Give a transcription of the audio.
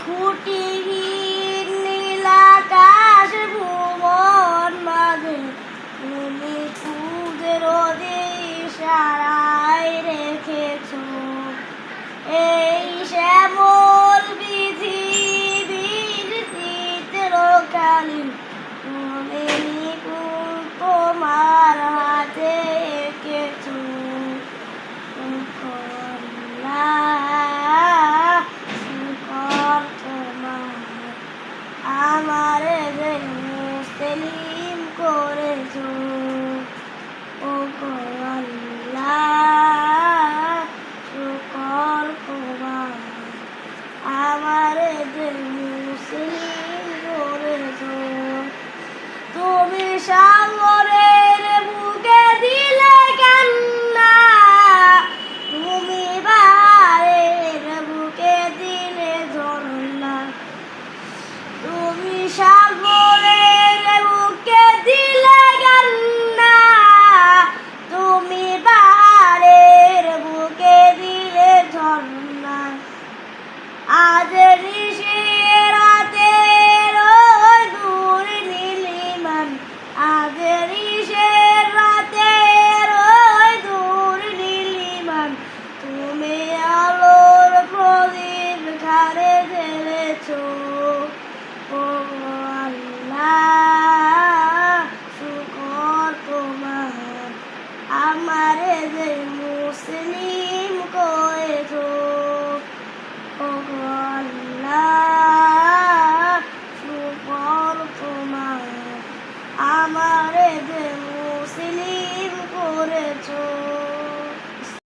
খুঁটিহীন নীলাকাশ ভুবন মাঝে তুমি খুদের ইশারায় রেখেছ এই শ্যামল পৃথিবীর চিত্রকালীন তুমি তোমার হাতে এঁকেছ আমার মুসলিম করেছ ও আল্লাহ শুকর তোমার আমার মুসলিম করেছ তুমি